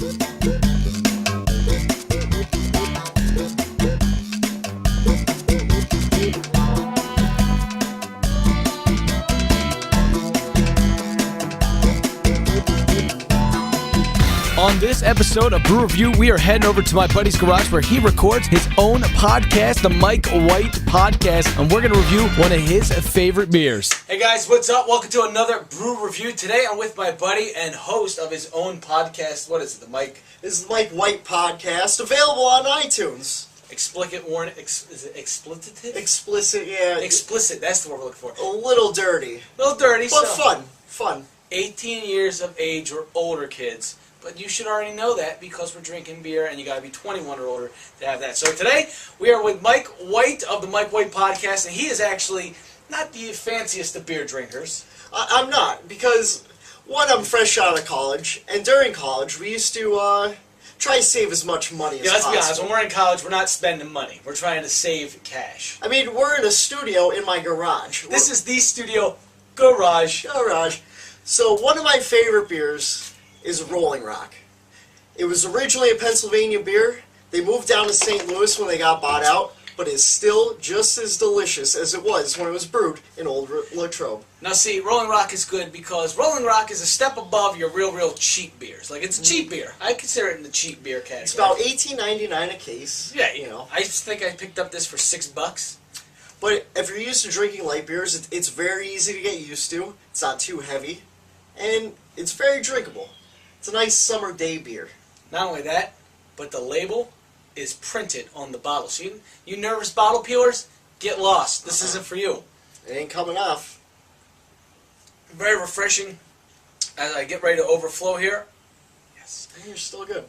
On this episode of Brew Review, we are heading over to my buddy's garage where he records his own podcast, the Mike White Podcast, and we're going to review one of his favorite beers. Hey guys, what's up? Welcome to another Brew Review. Today I'm with my buddy and host of his own podcast. What is it, the Mike? This is the Mike White Podcast, available on iTunes. Explicit warning, is it explicit? Explicit, yeah. Explicit, that's the word we're looking for. A little dirty. A little dirty, but so fun. 18 years of age or older, kids. But you should already know that because we're drinking beer and you got to be 21 or older to have that. So today we are with Mike White of the Mike White Podcast, and he is actually not the fanciest of beer drinkers. I'm not, because one, I'm fresh out of college, and during college we used to try to save as much money as possible. Let's be honest, when we're in college we're not spending money. We're trying to save cash. I mean, we're in a studio in my garage. This is the studio garage. So one of my favorite beers is Rolling Rock. It was originally a Pennsylvania beer. They moved down to St. Louis when they got bought out, but it's still just as delicious as it was when it was brewed in Old Latrobe. Now see, Rolling Rock is good because Rolling Rock is a step above your real cheap beers. Like, it's a cheap beer. I consider it in the cheap beer category. It's about $18.99 a case. Yeah, you know. I think I picked up this for $6. But if you're used to drinking light beers, it's very easy to get used to. It's not too heavy, and it's very drinkable. It's a nice summer day beer. Not only that, but the label is printed on the bottle. So you nervous bottle peelers, get lost. This isn't for you. It ain't coming off. Very refreshing. As I get ready to overflow here. Yes. And you're still good.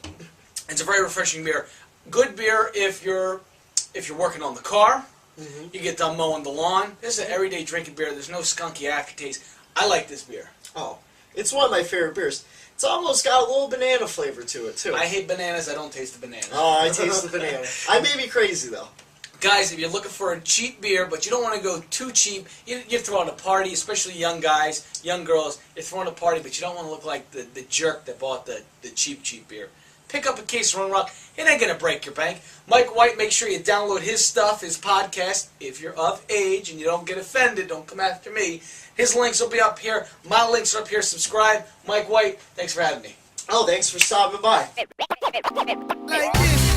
It's a very refreshing beer. Good beer if you're working on the car. Mm-hmm. You get done mowing the lawn. This is an everyday drinking beer. There's no skunky aftertaste. I like this beer. Oh, it's one of my favorite beers. It's almost got a little banana flavor to it, too. I hate bananas. I don't taste the banana. Oh, I taste the banana. I may be crazy, though. Guys, if you're looking for a cheap beer, but you don't want to go too cheap, you're throwing a party, especially young guys, young girls, you're throwing a party, but you don't want to look like the jerk that bought the cheap beer. Pick up a case of Rolling Rock. It ain't going to break your bank. Mike White, make sure you download his stuff, his podcast. If you're of age and you don't get offended, don't come after me. His links will be up here. My links are up here. Subscribe. Mike White, thanks for having me. Oh, thanks for stopping by. Like this.